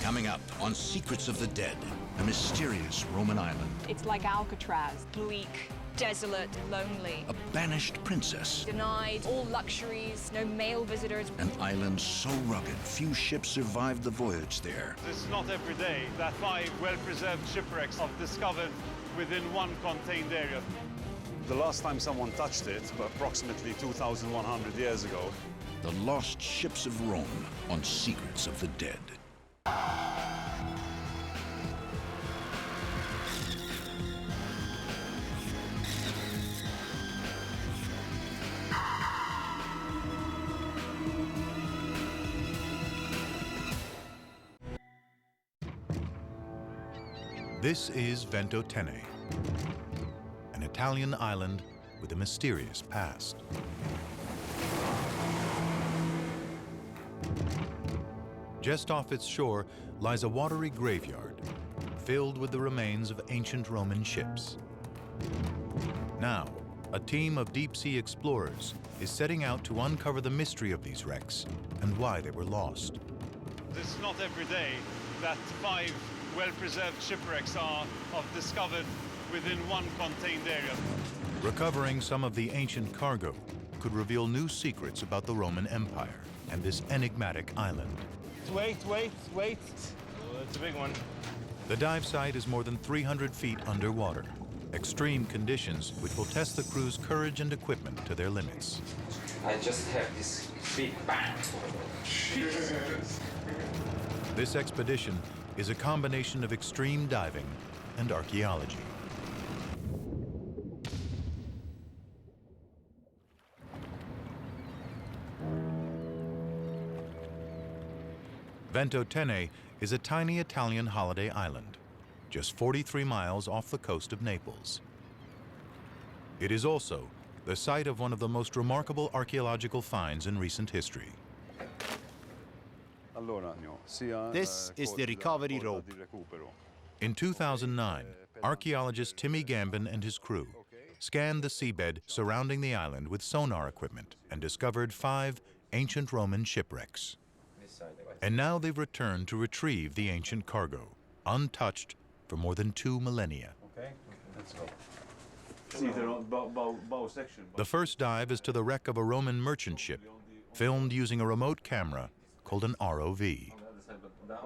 Coming up on Secrets of the Dead, a mysterious Roman island. It's like Alcatraz, bleak, desolate, lonely. A banished princess. Denied all luxuries, no male visitors. An island so rugged, few ships survived the voyage there. It's not every day that 5 well-preserved shipwrecks are discovered within one contained area. The last time someone touched it, approximately 2,100 years ago. The Lost Ships of Rome on Secrets of the Dead. This is Ventotene, an Italian island with a mysterious past. Just off its shore lies a watery graveyard filled with the remains of ancient Roman ships. Now, a team of deep-sea explorers is setting out to uncover the mystery of these wrecks and why they were lost. It's not every day that 5 well-preserved shipwrecks are discovered within one contained area. Recovering some of the ancient cargo could reveal new secrets about the Roman Empire and this enigmatic island. Wait. Oh, that's a big one. The dive site is more than 300 feet underwater. Extreme conditions which will test the crew's courage and equipment to their limits. I just have this big bang. This expedition is a combination of extreme diving and archaeology. Ventotene is a tiny Italian holiday island, just 43 miles off the coast of Naples. It is also the site of one of the most remarkable archaeological finds in recent history. This is the recovery rope. In 2009, archaeologist Timmy Gambin and his crew scanned the seabed surrounding the island with sonar equipment and discovered 5 ancient Roman shipwrecks. And now they've returned to retrieve the ancient cargo, untouched for more than 2 millennia. Okay, let's go. The first dive is to the wreck of a Roman merchant ship, filmed using a remote camera called an ROV.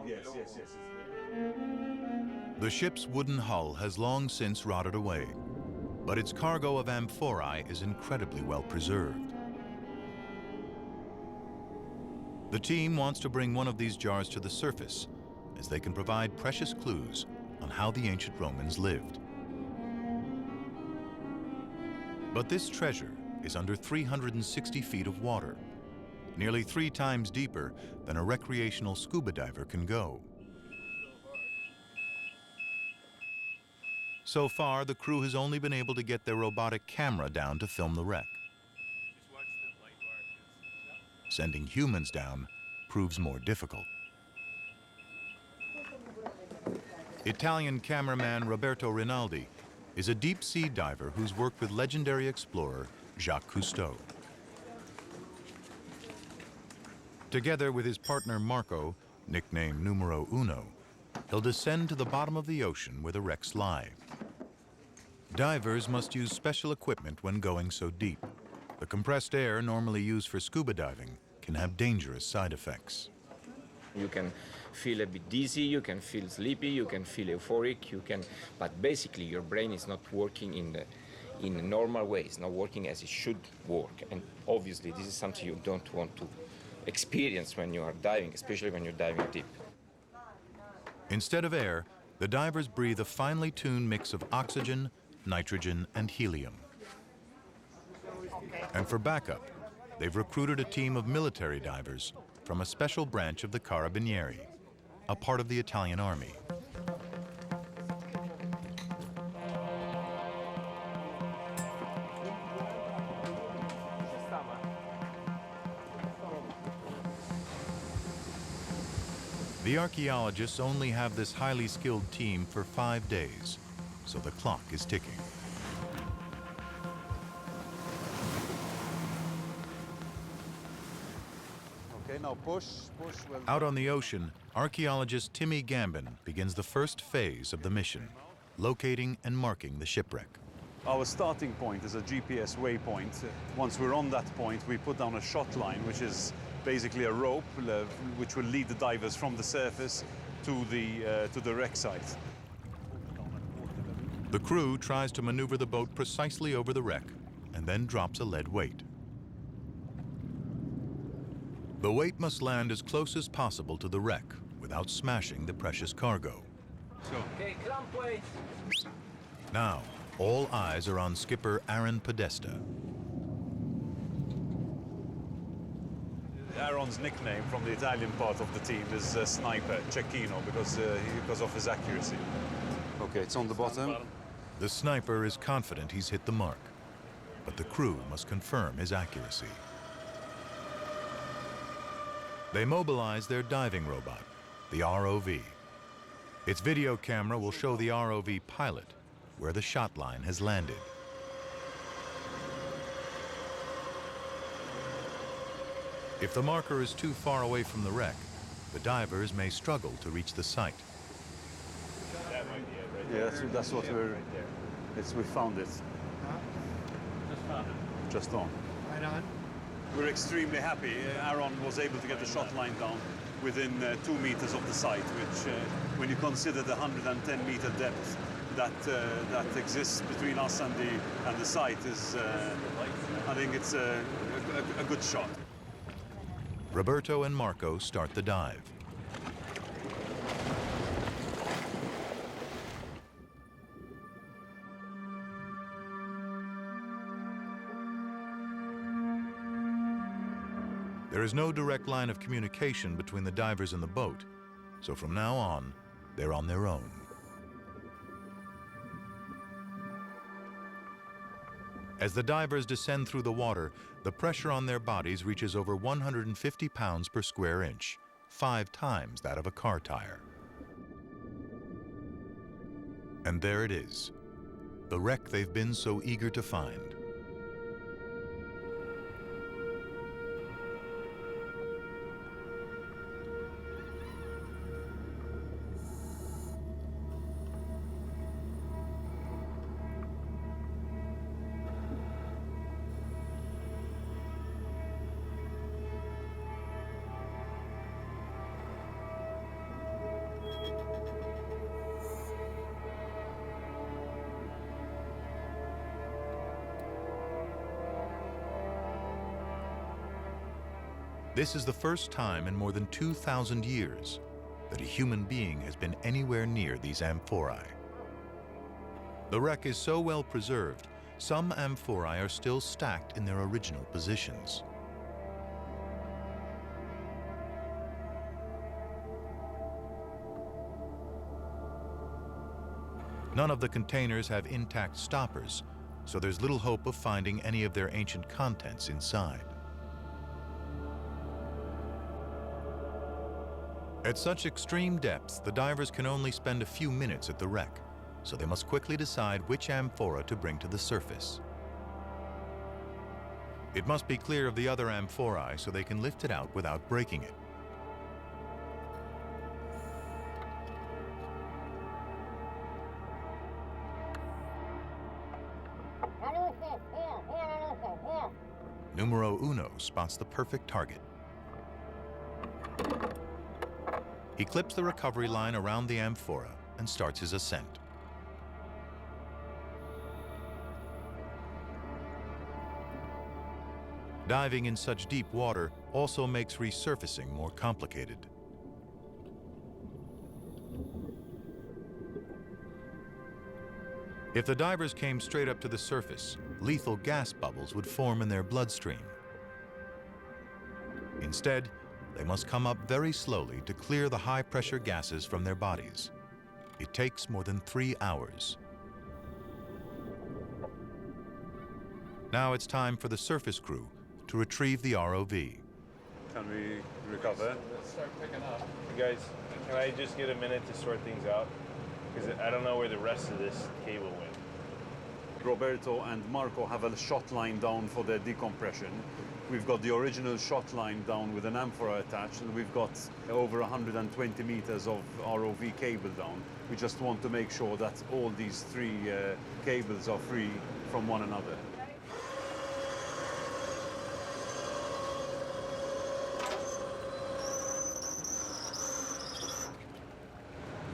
Yes. The ship's wooden hull has long since rotted away, but its cargo of amphorae is incredibly well preserved. The team wants to bring one of these jars to the surface, as they can provide precious clues on how the ancient Romans lived. But this treasure is under 360 feet of water, nearly 3 times deeper than a recreational scuba diver can go. So far, the crew has only been able to get their robotic camera down to film the wreck. Sending humans down proves more difficult. Italian cameraman Roberto Rinaldi is a deep-sea diver who's worked with legendary explorer Jacques Cousteau. Together with his partner Marco, nicknamed Numero Uno, he'll descend to the bottom of the ocean where the wrecks lie. Divers must use special equipment when going so deep. The compressed air normally used for scuba diving can have dangerous side effects. You can feel a bit dizzy, you can feel sleepy, you can feel euphoric, but basically your brain is not working in a normal way. It's not working as it should work. And obviously this is something you don't want to experience when you are diving, especially when you're diving deep. Instead of air, the divers breathe a finely tuned mix of oxygen, nitrogen, and helium. And for backup, they've recruited a team of military divers from a special branch of the Carabinieri, a part of the Italian army. The archaeologists only have this highly skilled team for 5 days, so the clock is ticking. Okay, now Now push. Well, Out on the ocean, archaeologist Timmy Gambin begins the first phase of the mission, locating and marking the shipwreck. our starting point is a GPS waypoint. Once we're on that point, we put down a shot line, which is basically a rope, which will lead the divers from the surface to the wreck site. The crew tries to maneuver the boat precisely over the wreck and then drops a lead weight. The weight must land as close as possible to the wreck without smashing the precious cargo. Okay, clamp weight. Now, all eyes are on skipper Aaron Podesta. Aaron's nickname from the Italian part of the team is Sniper, Cecchino, because of his accuracy. Okay, it's on the bottom. The sniper is confident he's hit the mark, but the crew must confirm his accuracy. They mobilize their diving robot, the ROV. Its video camera will show the ROV pilot where the shot line has landed. If the marker is too far away from the wreck, the divers may struggle to reach the site. That might be it right there. Yeah, that's what we found it. Just found it. Just on. Right on. We're extremely happy. Aaron was able to get the shot line down within 2 meters of the site, which, when you consider the 110-meter depth that exists between us and the site, is I think it's a good shot. Roberto and Marco start the dive. There is no direct line of communication between the divers and the boat, so from now on, they're on their own. As the divers descend through the water, the pressure on their bodies reaches over 150 pounds per square inch, 5 times that of a car tire. And there it is, the wreck they've been so eager to find. This is the first time in more than 2,000 years that a human being has been anywhere near these amphorae. The wreck is so well preserved, some amphorae are still stacked in their original positions. None of the containers have intact stoppers, so there's little hope of finding any of their ancient contents inside. At such extreme depths, the divers can only spend a few minutes at the wreck, so they must quickly decide which amphora to bring to the surface. It must be clear of the other amphorae so they can lift it out without breaking it. Numero uno spots the perfect target. He clips the recovery line around the amphora and starts his ascent. Diving in such deep water also makes resurfacing more complicated. If the divers came straight up to the surface, lethal gas bubbles would form in their bloodstream. Instead, they must come up very slowly to clear the high-pressure gases from their bodies. It takes more than 3 hours. Now it's time for the surface crew to retrieve the ROV. Can we recover? Let's start picking up. You guys, can I just get a minute to sort things out? Because I don't know where the rest of this cable went. Roberto and Marco have a shot line down for their decompression. We've got the original shot line down with an amphora attached, and we've got over 120 meters of ROV cable down. We just want to make sure that all these three cables are free from one another.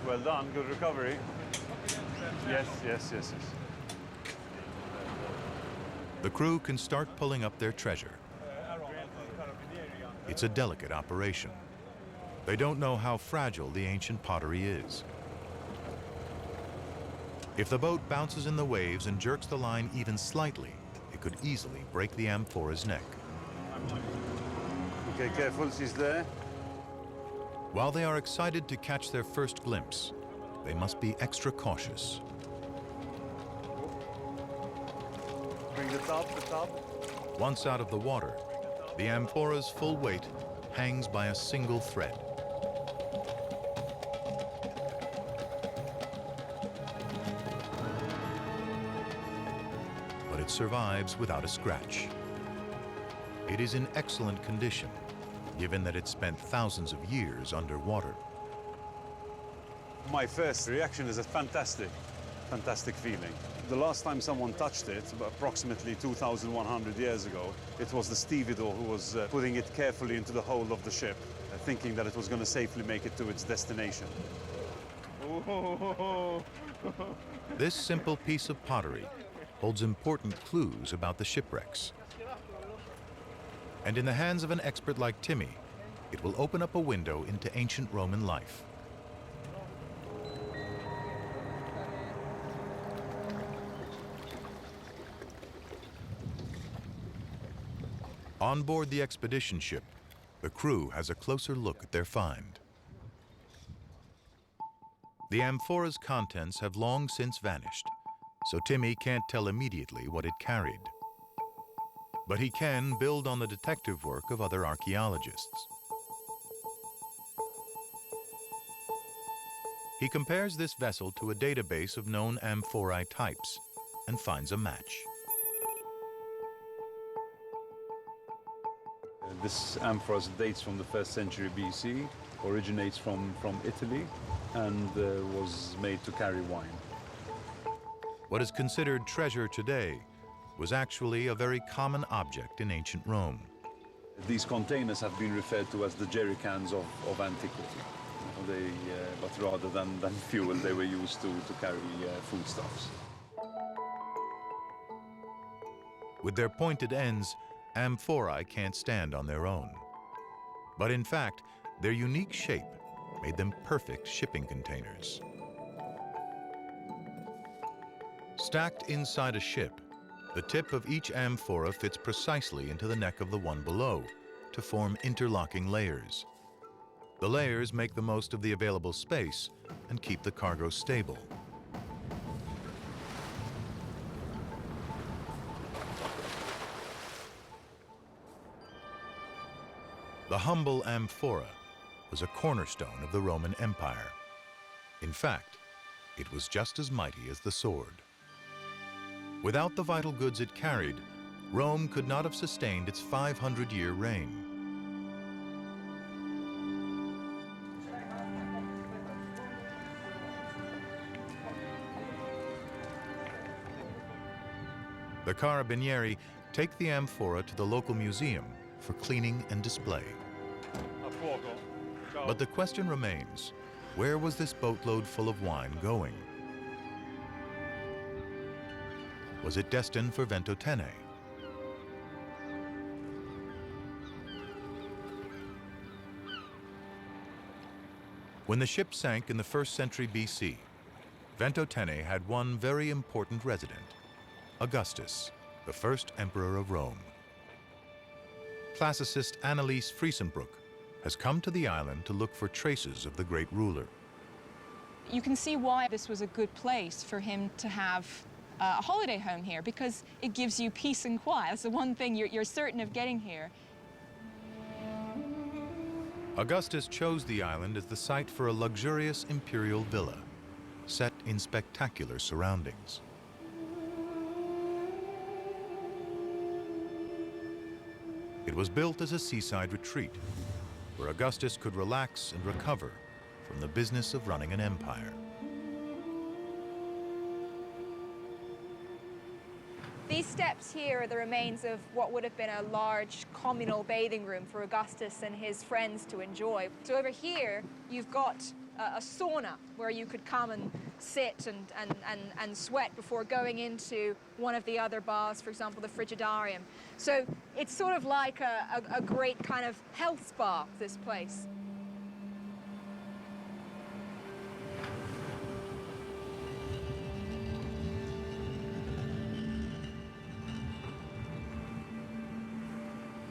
Well done, good recovery. Yes, yes, yes, yes. The crew can start pulling up their treasure. It's a delicate operation. They don't know how fragile the ancient pottery is. If the boat bounces in the waves and jerks the line even slightly, it could easily break the amphora's neck. Okay, careful, she's there. While they are excited to catch their first glimpse, they must be extra cautious. Bring the top. Once out of the water, the amphora's full weight hangs by a single thread. But it survives without a scratch. It is in excellent condition, given that it spent thousands of years underwater. My first reaction is a fantastic feeling. The last time someone touched it, approximately 2,100 years ago, it was the stevedore who was putting it carefully into the hull of the ship, thinking that it was going to safely make it to its destination. This simple piece of pottery holds important clues about the shipwrecks. And in the hands of an expert like Timmy, it will open up a window into ancient Roman life. On board the expedition ship, the crew has a closer look at their find. The amphora's contents have long since vanished, so Timmy can't tell immediately what it carried. But he can build on the detective work of other archaeologists. He compares this vessel to a database of known amphorae types and finds a match. This amphora dates from the 1st century BC, originates from Italy, and was made to carry wine. What is considered treasure today was actually a very common object in ancient Rome. These containers have been referred to as the jerry cans of antiquity. But rather than fuel, they were used to carry foodstuffs. With their pointed ends, amphorae can't stand on their own. But in fact, their unique shape made them perfect shipping containers. Stacked inside a ship, the tip of each amphora fits precisely into the neck of the one below to form interlocking layers. The layers make the most of the available space and keep the cargo stable. The humble amphora was a cornerstone of the Roman Empire. In fact, it was just as mighty as the sword. Without the vital goods it carried, Rome could not have sustained its 500-year reign. The carabinieri take the amphora to the local museum for cleaning and display. But the question remains, where was this boatload full of wine going? Was it destined for Ventotene? When the ship sank in the 1st century BC, Ventotene had one very important resident, Augustus, the first emperor of Rome. Classicist Anneliese Friesenbruck has come to the island to look for traces of the great ruler. You can see why this was a good place for him to have a holiday home here, because it gives you peace and quiet. That's the one thing you're certain of getting here. Augustus chose the island as the site for a luxurious imperial villa, set in spectacular surroundings. It was built as a seaside retreat where Augustus could relax and recover from the business of running an empire. These steps here are the remains of what would have been a large communal bathing room for Augustus and his friends to enjoy. So over here, you've got a sauna where you could come and sit and sweat before going into one of the other baths, for example, the frigidarium. So it's sort of like a great kind of health spa, this place.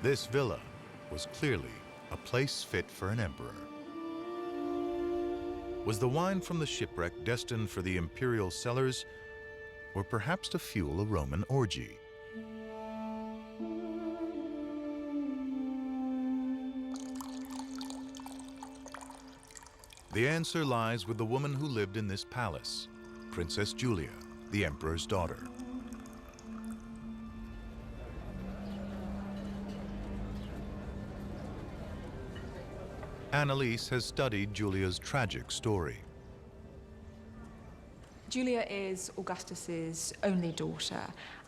This villa was clearly a place fit for an emperor. Was the wine from the shipwreck destined for the imperial cellars, or perhaps to fuel a Roman orgy? The answer lies with the woman who lived in this palace, Princess Julia, the emperor's daughter. Annalise has studied Julia's tragic story. Julia is Augustus's only daughter,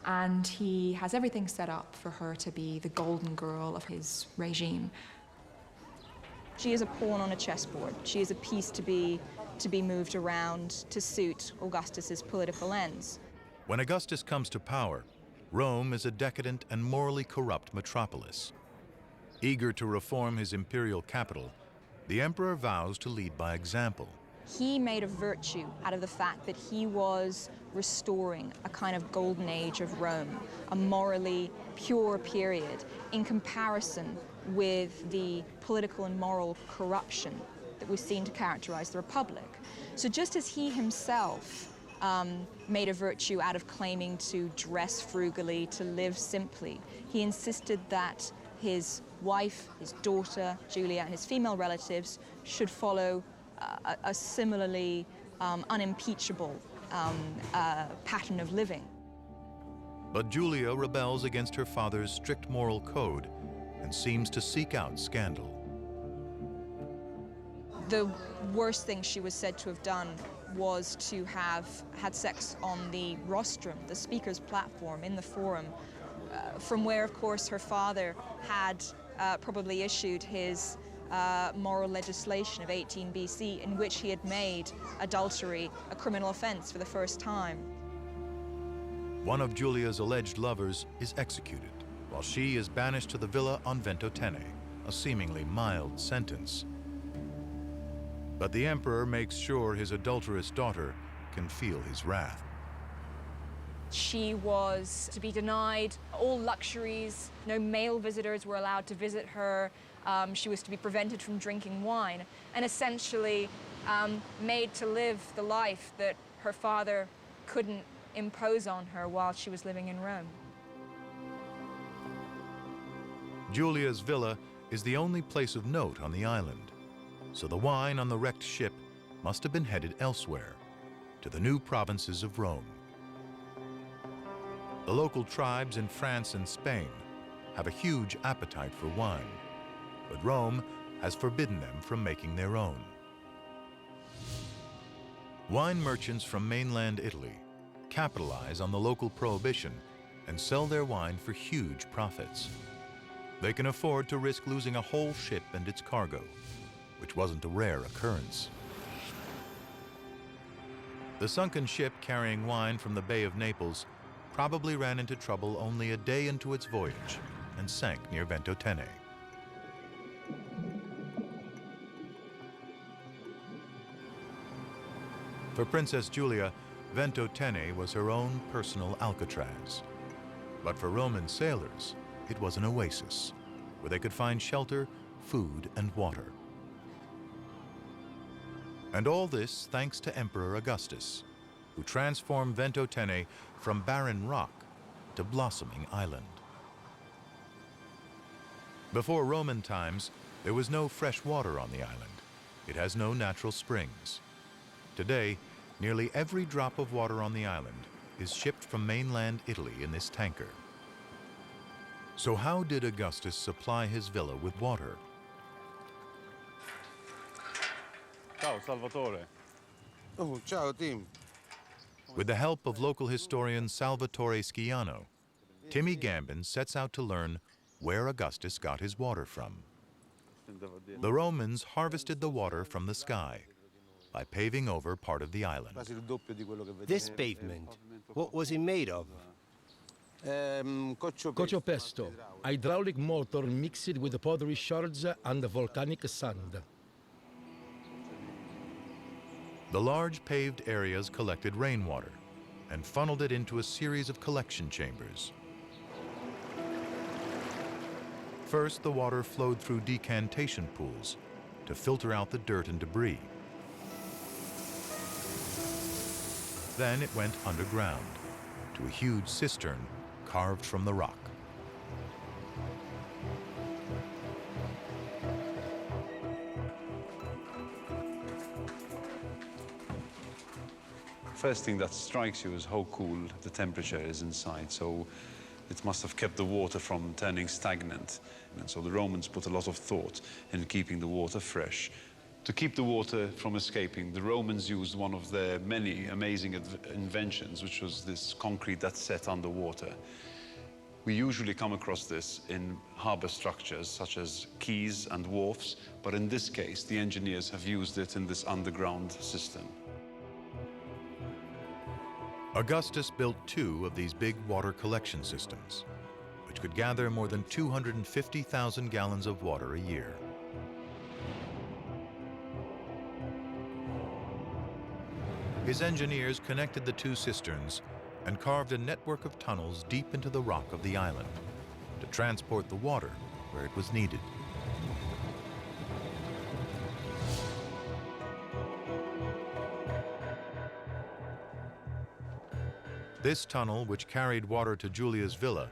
and he has everything set up for her to be the golden girl of his regime. She is a pawn on a chessboard. She is a piece to be moved around to suit Augustus's political ends. When Augustus comes to power, Rome is a decadent and morally corrupt metropolis. Eager to reform his imperial capital, the emperor vows to lead by example. He made a virtue out of the fact that he was restoring a kind of golden age of Rome, a morally pure period in comparison with the political and moral corruption that was seen to characterize the Republic. So just as he himself made a virtue out of claiming to dress frugally, to live simply, he insisted that his wife, his daughter, Julia, and his female relatives should follow a similarly unimpeachable pattern of living. But Julia rebels against her father's strict moral code and seems to seek out scandal. The worst thing she was said to have done was to have had sex on the rostrum, the speaker's platform in the forum, from where, of course, her father had probably issued his moral legislation of 18 BC, in which he had made adultery a criminal offense for the first time. One of Julia's alleged lovers is executed, while she is banished to the villa on Ventotene, a seemingly mild sentence. But the emperor makes sure his adulterous daughter can feel his wrath. She was to be denied all luxuries. No male visitors were allowed to visit her. She was to be prevented from drinking wine, and essentially made to live the life that her father couldn't impose on her while she was living in Rome. Julia's villa is the only place of note on the island, so the wine on the wrecked ship must have been headed elsewhere, to the new provinces of Rome. The local tribes in France and Spain have a huge appetite for wine, but Rome has forbidden them from making their own. Wine merchants from mainland Italy capitalize on the local prohibition and sell their wine for huge profits. They can afford to risk losing a whole ship and its cargo, which wasn't a rare occurrence. The sunken ship carrying wine from the Bay of Naples probably ran into trouble only a day into its voyage and sank near Ventotene. For Princess Julia, Ventotene was her own personal Alcatraz. But for Roman sailors, it was an oasis where they could find shelter, food, and water. And all this thanks to Emperor Augustus, who transformed Ventotene from barren rock to blossoming island. Before Roman times, there was no fresh water on the island. It has no natural springs. Today, nearly every drop of water on the island is shipped from mainland Italy in this tanker. So how did Augustus supply his villa with water? Ciao, Salvatore. Oh, ciao, Tim. With the help of local historian Salvatore Schiano, Timmy Gambin sets out to learn where Augustus got his water from. The Romans harvested the water from the sky by paving over part of the island. This pavement, what was it made of? Cocho pesto, hydraulic motor mixed with pottery shards and volcanic sand. The large paved areas collected rainwater and funneled it into a series of collection chambers. First, the water flowed through decantation pools to filter out the dirt and debris. Then it went underground to a huge cistern carved from the rock. First thing that strikes you is how cool the temperature is inside. So it must have kept the water from turning stagnant. And so the Romans put a lot of thought in keeping the water fresh. To keep the water from escaping, the Romans used one of their many amazing inventions, which was this concrete that's set underwater. We usually come across this in harbor structures, such as quays and wharfs, but in this case, the engineers have used it in this underground system. Augustus built 2 of these big water collection systems, which could gather more than 250,000 gallons of water a year. His engineers connected the 2 cisterns and carved a network of tunnels deep into the rock of the island to transport the water where it was needed. This tunnel, which carried water to Julia's villa,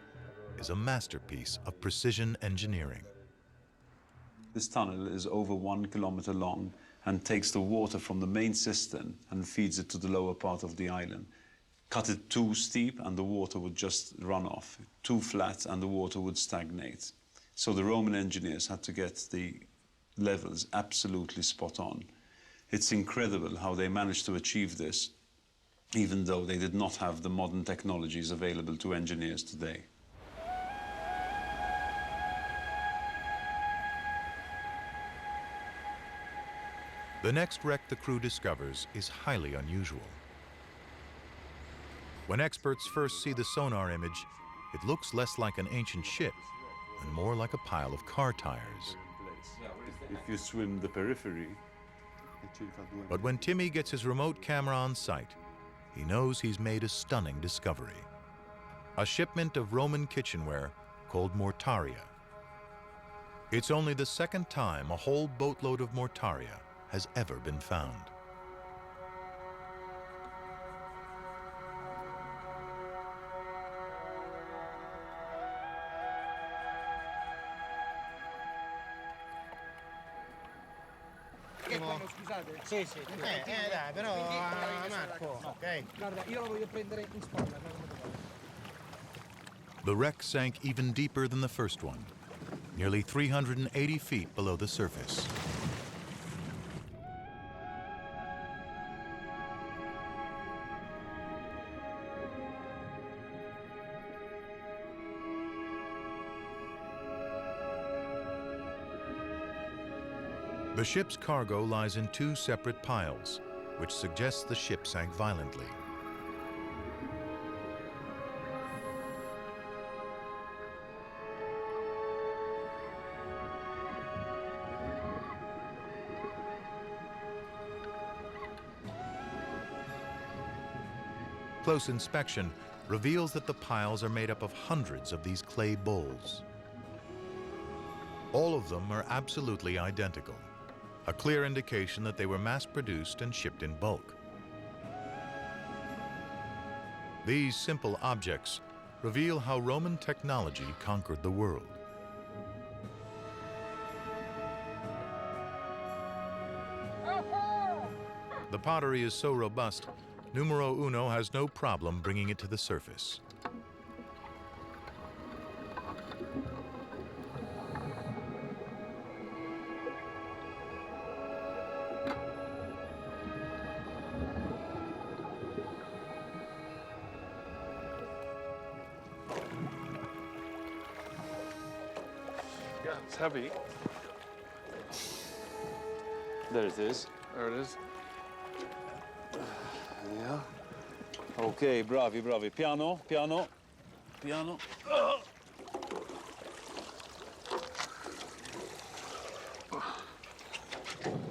is a masterpiece of precision engineering. This tunnel is over 1 kilometer long and takes the water from the main cistern and feeds it to the lower part of the island. Cut it too steep and the water would just run off. Too flat and the water would stagnate. So the Roman engineers had to get the levels absolutely spot on. It's incredible how they managed to achieve this, even though they did not have the modern technologies available to engineers today. The next wreck the crew discovers is highly unusual. When experts first see the sonar image, it looks less like an ancient ship and more like a pile of car tires. If you swim the periphery... But when Timmy gets his remote camera on site, he knows he's made a stunning discovery. A shipment of Roman kitchenware called mortaria. It's only the 2nd time a whole boatload of mortaria has ever been found. Sì, sì. Dai, però Marco, ok. Guarda, io la voglio prendere in spalla. The wreck sank even deeper than the first one, nearly 380 feet below the surface. The ship's cargo lies in 2 separate piles, which suggests the ship sank violently. Close inspection reveals that the piles are made up of hundreds of these clay bowls. All of them are absolutely identical, a clear indication that they were mass-produced and shipped in bulk. These simple objects reveal how Roman technology conquered the world. The pottery is so robust, Numero Uno has no problem bringing it to the surface. It's heavy. There it is. There it is. Yeah. Okay, bravi, bravi. Piano, piano, piano.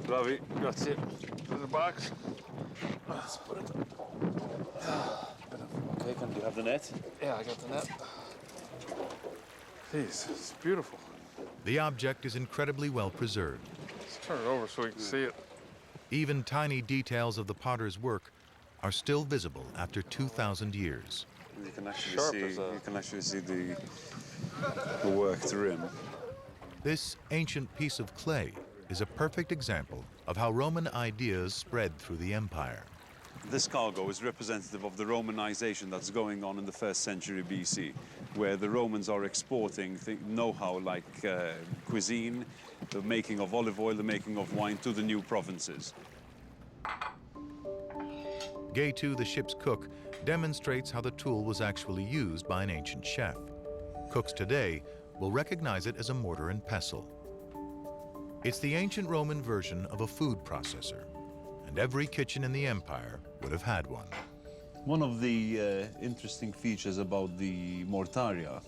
Bravi, grazie. To the box. Let's put it. Okay, can you have the net? Yeah, I got the net. Jeez, it's beautiful. The object is incredibly well preserved. Let's turn it over so we can see it. Even tiny details of the potter's work are still visible after 2,000 years. You can actually see the worked rim. This ancient piece of clay is a perfect example of how Roman ideas spread through the empire. This cargo is representative of the Romanization that's going on in the 1st century BC, where the Romans are exporting know-how like cuisine, the making of olive oil, the making of wine to the new provinces. Gay-Tu, the ship's cook, demonstrates how the tool was actually used by an ancient chef. Cooks today will recognize it as a mortar and pestle. It's the ancient Roman version of a food processor, and every kitchen in the empire would have had one. One of the interesting features about the mortaria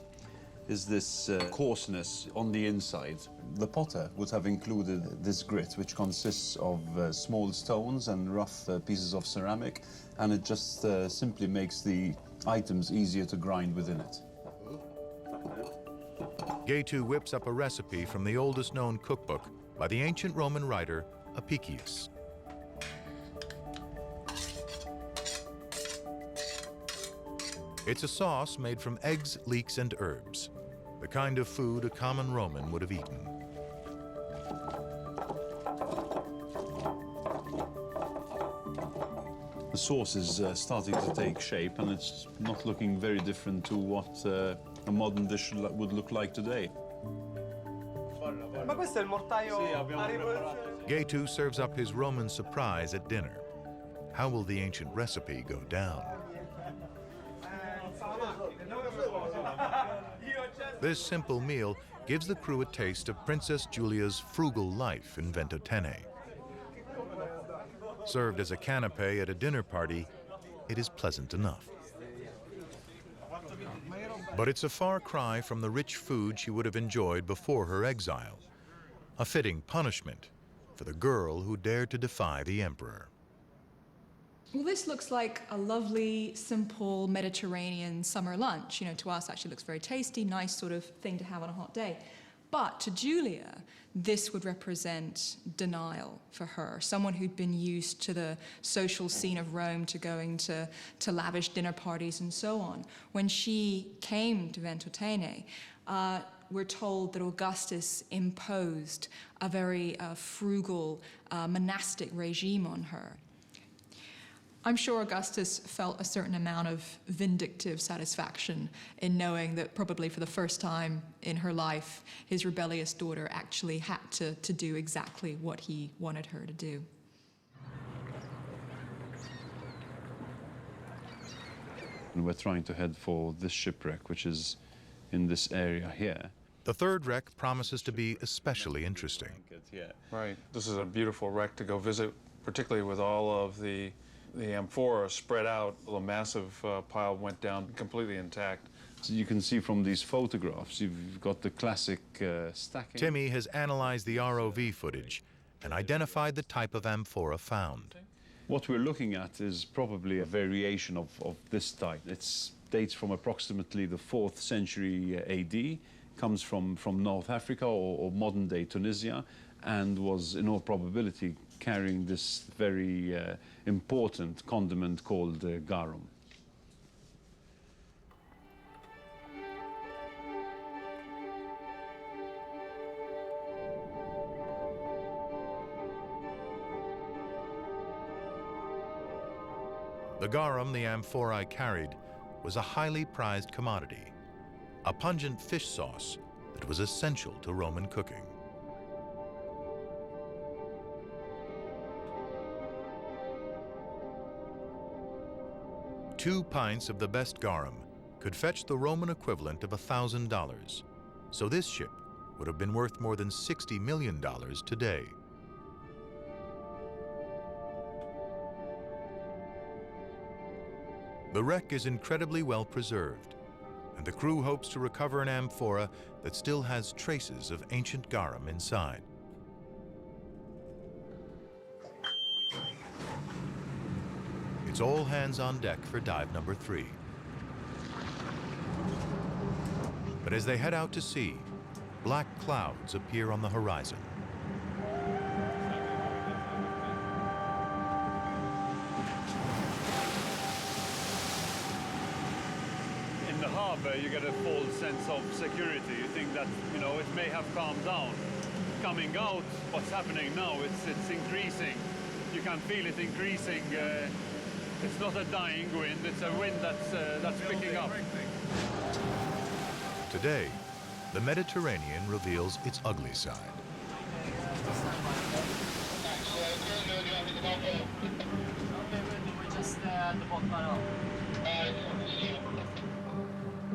is this coarseness on the inside. The potter would have included this grit, which consists of small stones and rough pieces of ceramic, and it just simply makes the items easier to grind within it. Gay-Tu whips up a recipe from the oldest known cookbook by the ancient Roman writer Apicius. It's a sauce made from eggs, leeks, and herbs, the kind of food a common Roman would have eaten. The sauce is starting to take shape, and it's not looking very different to what a modern dish would look like today. Ma questo è il mortaio. Gay-Tu serves up his Roman surprise at dinner. How will the ancient recipe go down? This simple meal gives the crew a taste of Princess Julia's frugal life in Ventotene. Served as a canapé at a dinner party, it is pleasant enough. But it's a far cry from the rich food she would have enjoyed before her exile. A fitting punishment for the girl who dared to defy the emperor. Well, this looks like a lovely, simple Mediterranean summer lunch. You know, to us, actually looks very tasty, nice sort of thing to have on a hot day. But to Julia, this would represent denial for her, someone who'd been used to the social scene of Rome, to going to lavish dinner parties and so on. When she came to Ventotene, we're told that Augustus imposed a very frugal monastic regime on her. I'm sure Augustus felt a certain amount of vindictive satisfaction in knowing that probably for the first time in her life, his rebellious daughter actually had to do exactly what he wanted her to do. And we're trying to head for this shipwreck, which is in this area here. The third wreck promises to be especially interesting. Right. This is a beautiful wreck to go visit, particularly with all of the amphora spread out. The massive pile went down completely intact. So you can see from these photographs, you've got the classic stacking. Timmy has analyzed the ROV footage and identified the type of amphora found. What we're looking at is probably a variation of this type. It dates from approximately the 4th century AD, comes from North Africa or modern-day Tunisia, and was, in all probability, carrying this very important condiment called garum. The garum the amphorae carried was a highly prized commodity, a pungent fish sauce that was essential to Roman cooking. Two pints of the best garum could fetch the Roman equivalent of $1,000, so this ship would have been worth more than $60 million today. The wreck is incredibly well preserved, and the crew hopes to recover an amphora that still has traces of ancient garum inside. It's all hands on deck for dive number 3. But as they head out to sea, black clouds appear on the horizon. In the harbor, you get a false sense of security. You think that, you know, it may have calmed down. Coming out, what's happening now, it's increasing. You can feel it increasing. It's not a dying wind, it's a wind that's picking up. Today, the Mediterranean reveals its ugly side.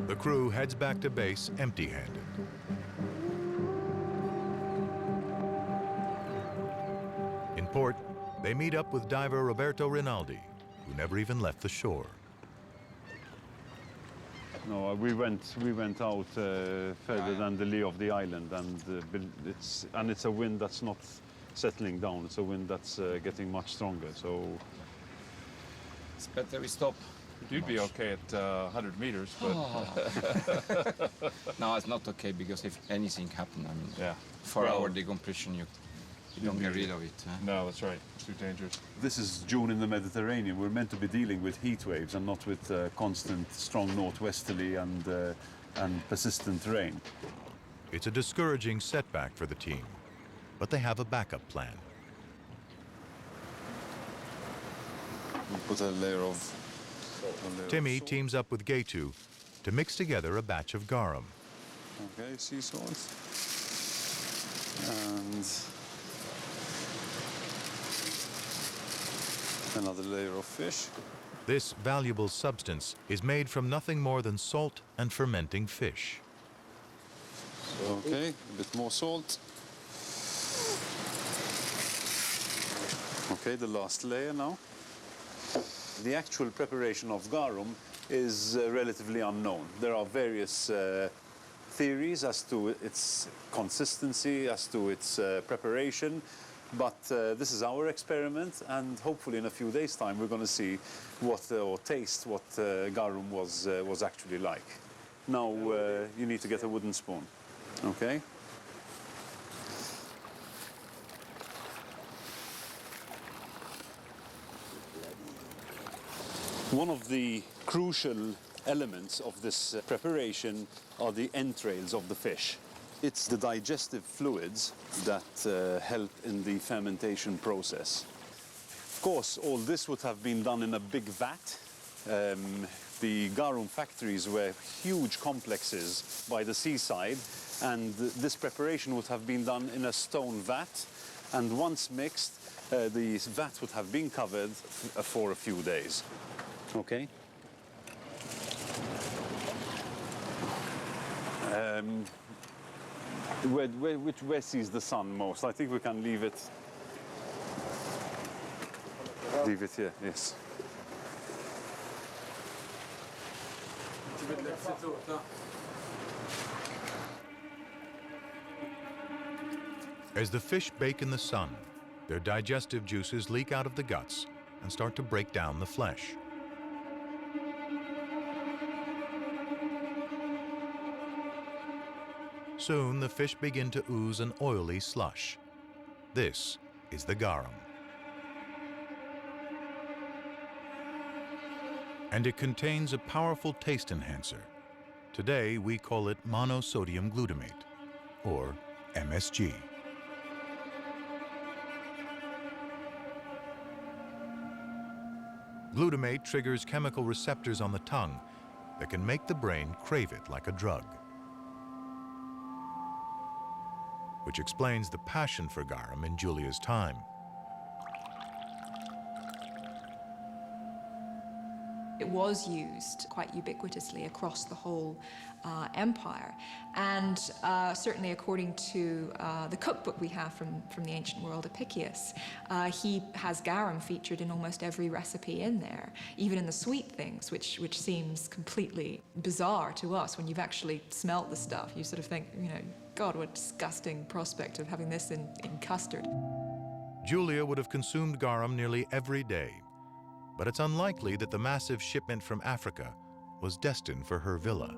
The crew heads back to base empty-handed. In port, they meet up with diver Roberto Rinaldi, who never even left the shore. No, we went out further than the lee of the island, and it's a wind that's not settling down. It's a wind that's getting much stronger. So It's better we stop. You'd be okay at 100 meters, but No, it's not okay, because if anything happened, I mean, yeah. for our decompression, you don't get rid of it. No, that's right. It's too dangerous. this is June in the Mediterranean. We're meant to be dealing with heat waves and not with constant, strong northwesterly and persistent rain. It's a discouraging setback for the team, but they have a backup plan. We'll put a layer of... Timmy teams up with Gaytu to mix together a batch of garum. Okay, sea salt. And another layer of fish. This valuable substance is made from nothing more than salt and fermenting fish. Okay, a bit more salt. Okay, the last layer now. The actual preparation of garum is relatively unknown. There are various theories as to its consistency, as to its preparation, but this is our experiment, and hopefully in a few days' time we're going to see what, or taste what garum was actually like. Now you need to get a wooden spoon, okay? One of the crucial elements of this preparation are the entrails of the fish. It's the digestive fluids that help in the fermentation process. Of course, all this would have been done in a big vat. The garum factories were huge complexes by the seaside, and this preparation would have been done in a stone vat, and once mixed, the vat would have been covered for a few days. Okay. Where sees the sun most? I think we can leave it. Leave it here, yes. As the fish bake in the sun, their digestive juices leak out of the guts and start to break down the flesh. Soon, the fish begin to ooze an oily slush. This is the garum. And it contains a powerful taste enhancer. Today, we call it monosodium glutamate, or MSG. Glutamate triggers chemical receptors on the tongue that can make the brain crave it like a drug, which explains the passion for garum in Julia's time. It was used quite ubiquitously across the whole empire. And certainly according to the cookbook we have from the ancient world, Apicius, he has garum featured in almost every recipe in there, even in the sweet things, which seems completely bizarre to us. When you've actually smelt the stuff, you sort of think, you know, God, what a disgusting prospect of having this in custard. Julia would have consumed garum nearly every day, but it's unlikely that the massive shipment from Africa was destined for her villa.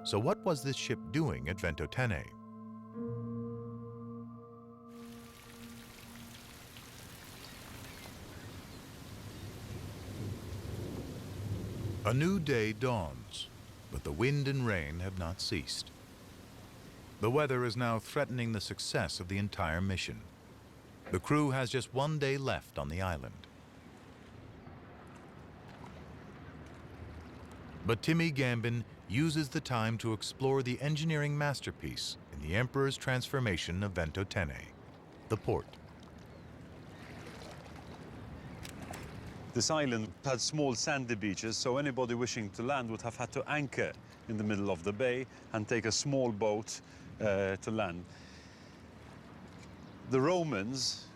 So what was this ship doing at Ventotene? A new day dawns, but the wind and rain have not ceased. The weather is now threatening the success of the entire mission. The crew has just one day left on the island. But Timmy Gambin uses the time to explore the engineering masterpiece in the Emperor's transformation of Ventotene, the port. This island had small sandy beaches, so anybody wishing to land would have had to anchor in the middle of the bay and take a small boat to land. The Romans,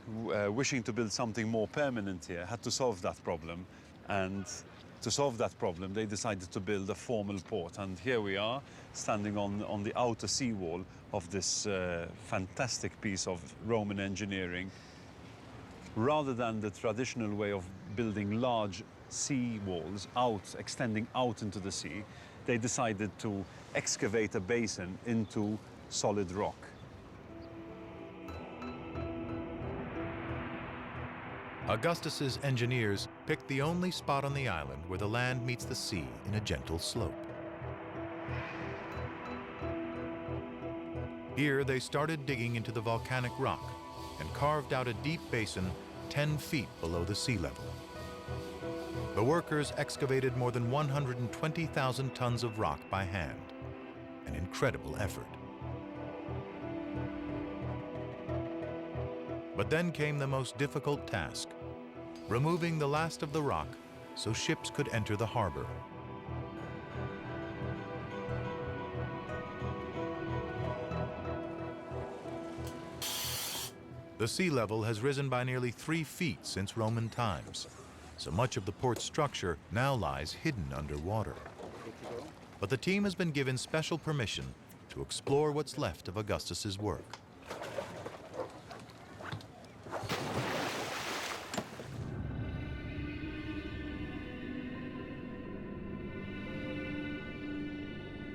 wishing to build something more permanent here, had to solve that problem. And to solve that problem, they decided to build a formal port. And here we are, standing on the outer seawall of this fantastic piece of Roman engineering. Rather than the traditional way of building large sea walls extending out into the sea, they decided to excavate a basin into solid rock. Augustus's engineers picked the only spot on the island where the land meets the sea in a gentle slope. Here they started digging into the volcanic rock and carved out a deep basin 10 feet below the sea level. The workers excavated more than 120,000 tons of rock by hand, an incredible effort. But then came the most difficult task, removing the last of the rock so ships could enter the harbor. The sea level has risen by nearly 3 feet since Roman times, so much of the port's structure now lies hidden underwater. But the team has been given special permission to explore what's left of Augustus's work.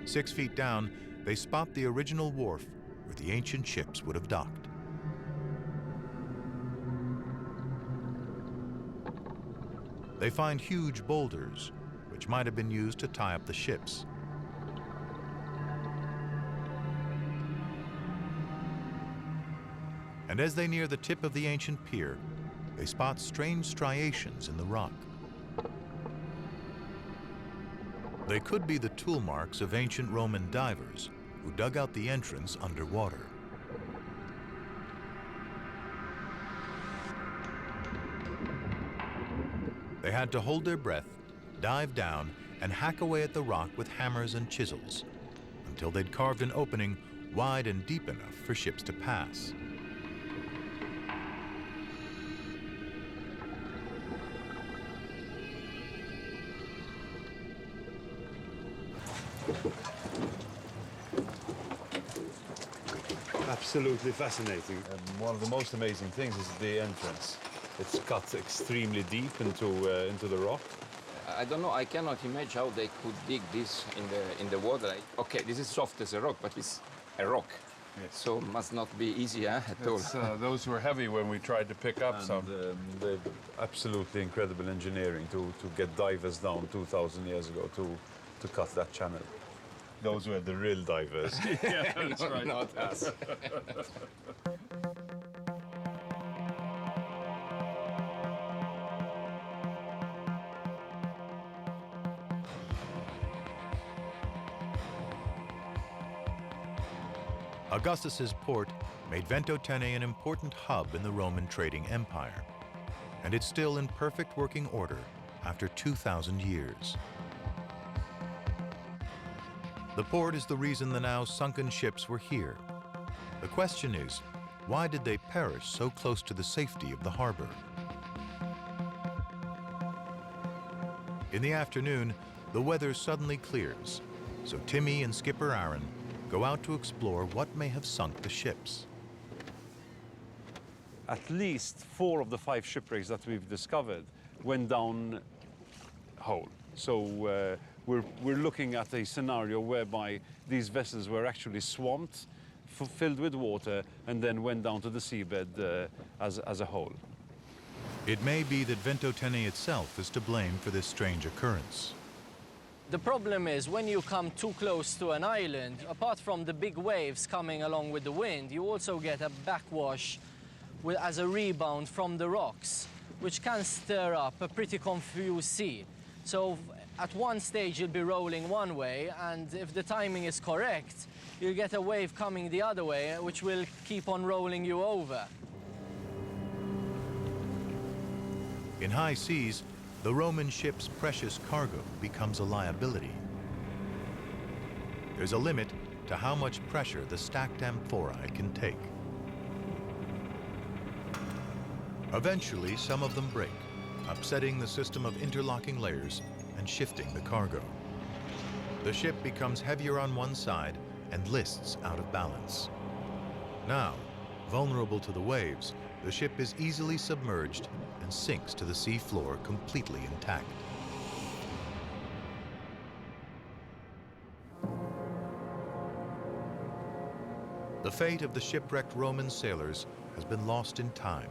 Six feet down, they spot the original wharf where the ancient ships would have docked. They find huge boulders, which might have been used to tie up the ships. And as they near the tip of the ancient pier, they spot strange striations in the rock. They could be the tool marks of ancient Roman divers who dug out the entrance underwater. They had to hold their breath, dive down, and hack away at the rock with hammers and chisels until they'd carved an opening wide and deep enough for ships to pass. Absolutely fascinating. And one of the most amazing things is the entrance. It's cut extremely deep into the rock. I don't know. I cannot imagine how they could dig this in the water. Okay, this is soft as a rock, but it's a rock, yes. So must not be easy at all. Those were heavy when we tried to pick up some. The absolutely incredible engineering to get divers down 2,000 years ago to cut that channel. Those were the real divers. Yeah, that's right. Not us. Augustus's port made Ventotene an important hub in the Roman trading empire. and it's still in perfect working order after 2,000 years. The port is the reason the now sunken ships were here. The question is, why did they perish so close to the safety of the harbor? In the afternoon, the weather suddenly clears, so Timmy and skipper Aaron go out to explore what may have sunk the ships. At least 4 of the 5 shipwrecks that we've discovered went down whole. So we're looking at a scenario whereby these vessels were actually swamped, filled with water, and then went down to the seabed as a whole. It may be that Ventotene itself is to blame for this strange occurrence. The problem is when you come too close to an island, apart from the big waves coming along with the wind, you also get a backwash as a rebound from the rocks, which can stir up a pretty confused sea. So at one stage you'll be rolling one way, and if the timing is correct, you'll get a wave coming the other way, which will keep on rolling you over. In high seas, the Roman ship's precious cargo becomes a liability. There's a limit to how much pressure the stacked amphorae can take. Eventually, some of them break, upsetting the system of interlocking layers and shifting the cargo. The ship becomes heavier on one side and lists out of balance. Now, vulnerable to the waves, the ship is easily submerged and sinks to the sea floor completely intact. The fate of the shipwrecked Roman sailors has been lost in time.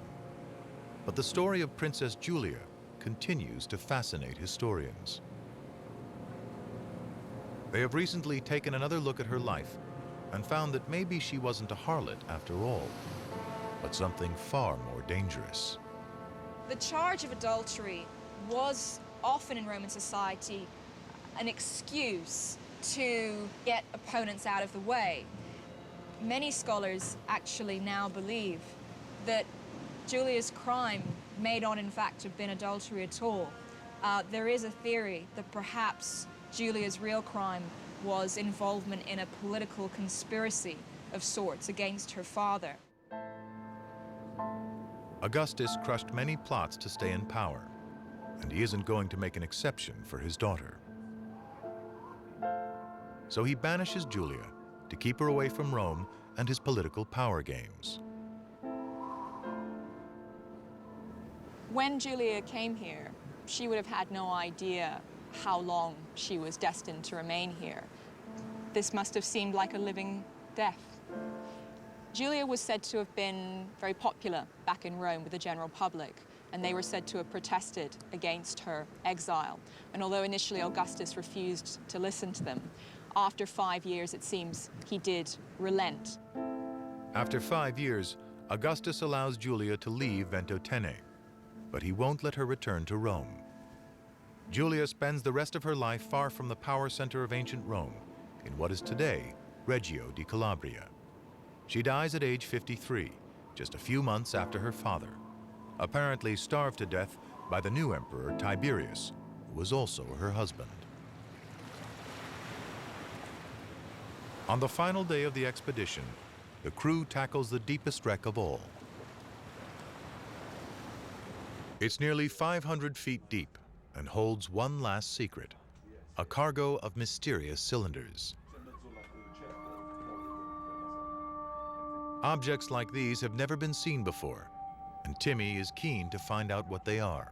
But the story of Princess Julia continues to fascinate historians. They have recently taken another look at her life and found that maybe she wasn't a harlot after all, but something far more dangerous. The charge of adultery was often in Roman society an excuse to get opponents out of the way. Many scholars actually now believe that Julia's crime may not in fact have been adultery at all. There is a theory that perhaps Julia's real crime was involvement in a political conspiracy of sorts against her father. Augustus crushed many plots to stay in power, and he isn't going to make an exception for his daughter. So he banishes Julia to keep her away from Rome and his political power games. When Julia came here, she would have had no idea how long she was destined to remain here. This must have seemed like a living death. Julia was said to have been very popular back in Rome with the general public, and they were said to have protested against her exile. And although initially Augustus refused to listen to them, after 5 years, it seems, he did relent. After 5 years, Augustus allows Julia to leave Ventotene, but he won't let her return to Rome. Julia spends the rest of her life far from the power center of ancient Rome, in what is today Reggio di Calabria. She dies at age 53, just a few months after her father, apparently starved to death by the new emperor Tiberius, who was also her husband. On the final day of the expedition, the crew tackles the deepest wreck of all. It's nearly 500 feet deep and holds one last secret, a cargo of mysterious cylinders. Objects like these have never been seen before, and Timmy is keen to find out what they are.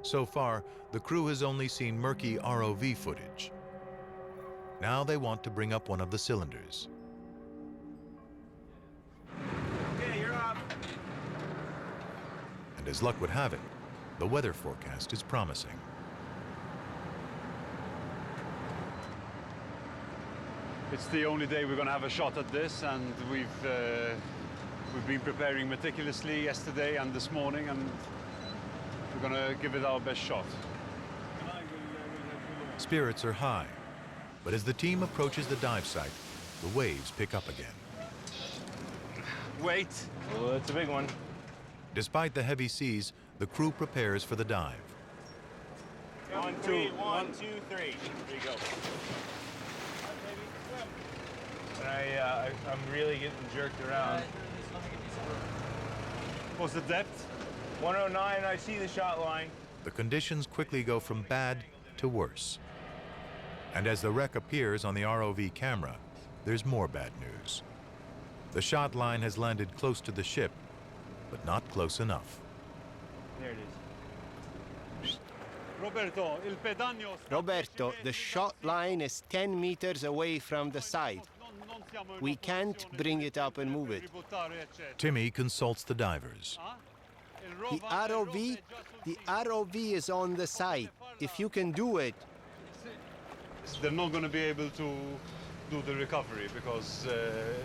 So far, the crew has only seen murky ROV footage. Now they want to bring up one of the cylinders. Okay, you're up. And as luck would have it, the weather forecast is promising. It's the only day we're going to have a shot at this, and we've been preparing meticulously yesterday and this morning, and we're going to give it our best shot. Spirits are high, but as the team approaches the dive site, the waves pick up again. Wait. Oh, it's a big one. Despite the heavy seas, the crew prepares for the dive. 1, 2, 1, 2, 3. There you go. I'm really getting jerked around. What's the depth? 109, I see the shot line. The conditions quickly go from bad to worse. And as the wreck appears on the ROV camera, there's more bad news. The shot line has landed close to the ship, but not close enough. There it is. Roberto, the shot line is 10 meters away from the side. We can't bring it up and move it. Timmy consults the divers. The ROV is on the side. If you can do it. They're not going to be able to do the recovery because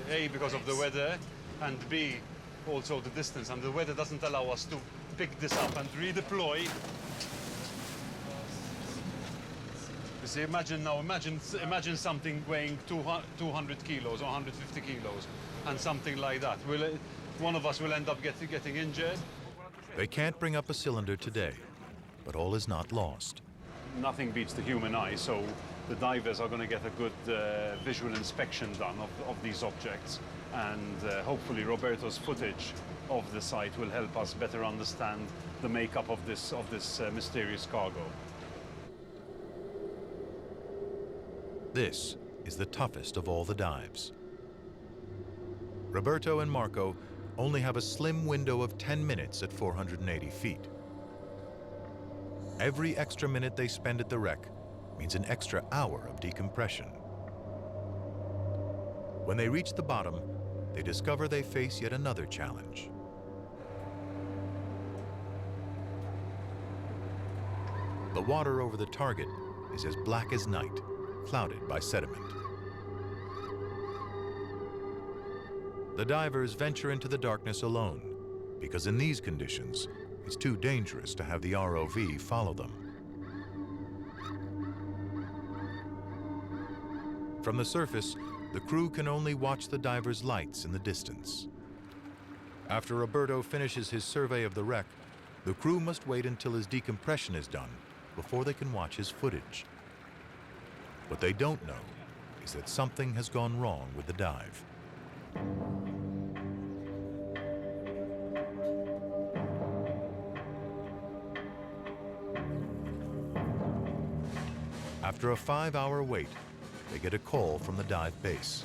A, because of the weather, and B, also the distance. And the weather doesn't allow us to pick this up and redeploy. You see, imagine something weighing 200 kilos or 150 kilos and something like that. One of us will end up getting injured. They can't bring up a cylinder today, but all is not lost. Nothing beats the human eye, so the divers are going to get a good visual inspection done of these objects, and hopefully Roberto's footage of the site will help us better understand the makeup of this mysterious cargo. This is the toughest of all the dives. Roberto and Marco only have a slim window of 10 minutes at 480 feet. Every extra minute they spend at the wreck means an extra hour of decompression. When they reach the bottom, they discover they face yet another challenge. The water over the target is as black as night, clouded by sediment. The divers venture into the darkness alone, because in these conditions, it's too dangerous to have the ROV follow them. From the surface, the crew can only watch the divers' lights in the distance. After Roberto finishes his survey of the wreck, the crew must wait until his decompression is done before they can watch his footage. What they don't know is that something has gone wrong with the dive. After a 5-hour wait, they get a call from the dive base.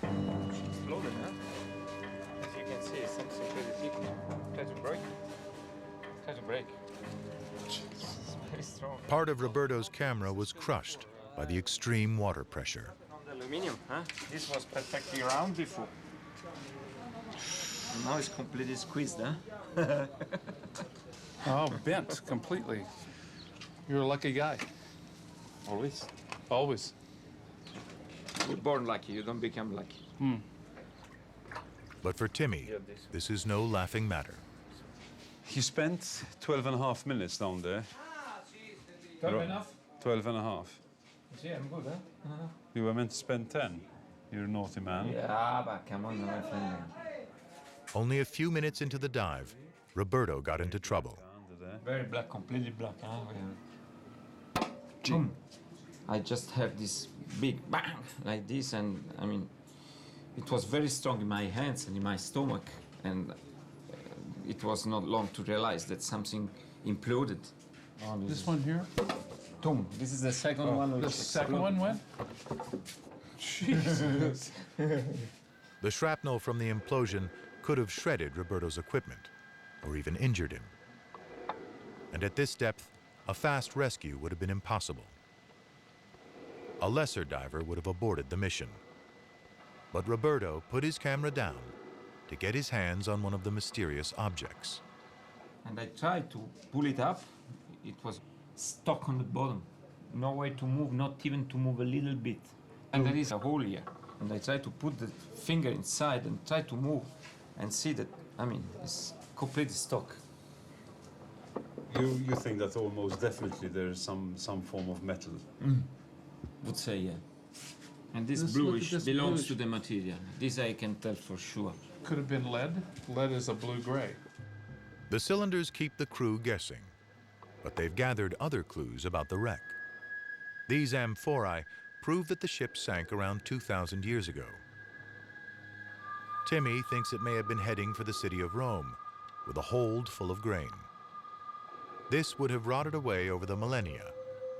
Exploded, huh? As you can see, something pretty thick. Try to break. Try to break. It's very strong. Part of Roberto's camera was crushed by the extreme water pressure. The aluminium, huh? This was perfectly round before. And now it's completely squeezed, huh? Oh, bent completely. You're a lucky guy. Always. Always. You're born lucky, you don't become lucky. But for Timmy, this is no laughing matter. He spent 12.5 minutes down there. 12 enough? 12.5. See, I'm good, huh? You were meant to spend 10. You're a naughty man. Yeah, but come on, my friend. Only a few minutes into the dive, Roberto got into trouble. Very black, completely black. Boom. I just have this big bang like this, and I mean, it was very strong in my hands and in my stomach, and it was not long to realize that something imploded. Oh, this one here? Boom. This is the second one. The second one went? Jesus. The shrapnel from the implosion could have shredded Roberto's equipment or even injured him. And at this depth, a fast rescue would have been impossible. A lesser diver would have aborted the mission. But Roberto put his camera down to get his hands on one of the mysterious objects. And I tried to pull it up. It was stuck on the bottom. No way to move, not even to move a little bit. And there is a hole here. And I tried to put the finger inside and try to move and see that, I mean, it's completely stuck. You think that almost definitely there is some form of metal? Would say, yeah. And this bluish belongs to the material. This I can tell for sure. Could have been lead. Lead is a blue-gray. The cylinders keep the crew guessing, but they've gathered other clues about the wreck. These amphorae prove that the ship sank around 2,000 years ago. Timmy thinks it may have been heading for the city of Rome, with a hold full of grain. This would have rotted away over the millennia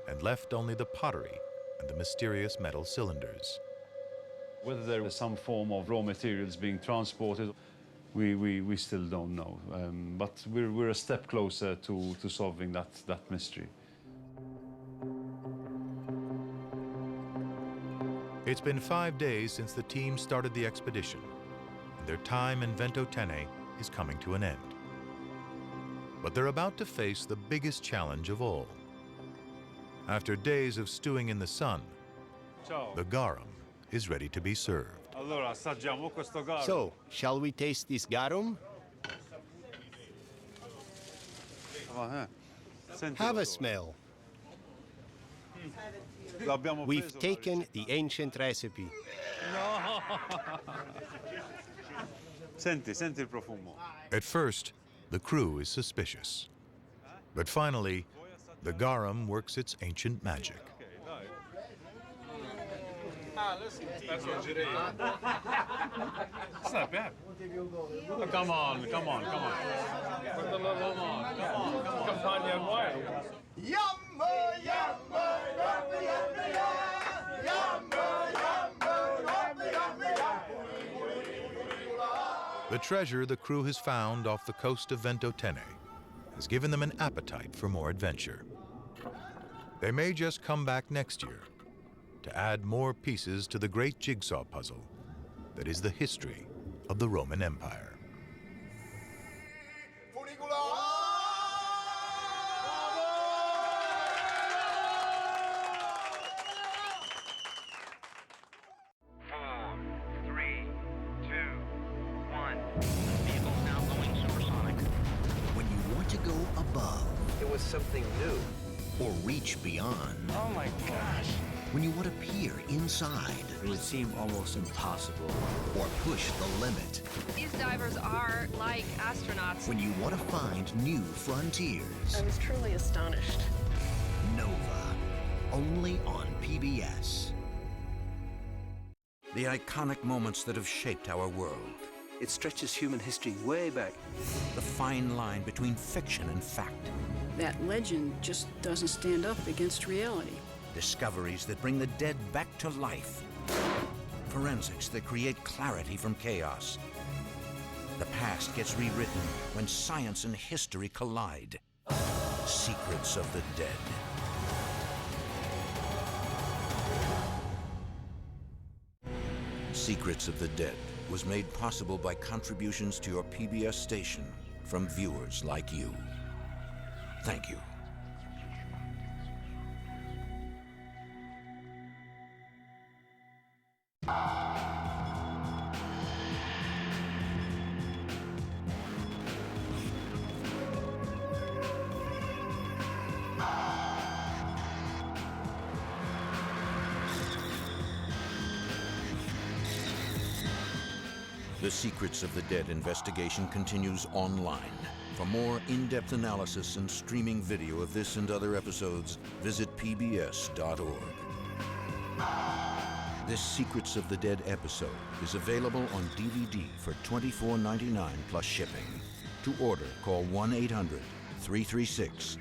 and left only the pottery and the mysterious metal cylinders. Whether there is some form of raw materials being transported, we still don't know. But we're a step closer to solving that mystery. It's been 5 days since the team started the expedition, and their time in Ventotene is coming to an end. But they're about to face the biggest challenge of all. After days of stewing in the sun, the garum is ready to be served. So, shall we taste this garum? Have a smell. We've taken the ancient recipe. Senti il profumo. At first, the crew is suspicious. But finally, the garum works its ancient magic. That's what you did. It's not bad. Oh, come on. With the little Campagna wine. The treasure the crew has found off the coast of Ventotene has given them an appetite for more adventure. They may just come back next year to add more pieces to the great jigsaw puzzle that is the history of the Roman Empire. When you want to go above It was something new. or reach beyond, Oh my gosh. when you want to peer inside It would seem almost impossible. or push the limit, These divers are like astronauts. when you want to find new frontiers, I was truly astonished. Nova, only on PBS. The iconic moments that have shaped our world. It stretches human history way back. The fine line between fiction and fact. That legend just doesn't stand up against reality. Discoveries that bring the dead back to life. Forensics that create clarity from chaos. The past gets rewritten when science and history collide. Secrets of the Dead. Secrets of the Dead was made possible by contributions to your PBS station from viewers like you. Thank you. The Secrets of the Dead investigation continues online. For more in-depth analysis and streaming video of this and other episodes, visit pbs.org. This Secrets of the Dead episode is available on DVD for $24.99 plus shipping. To order, call 1-800-336-1917.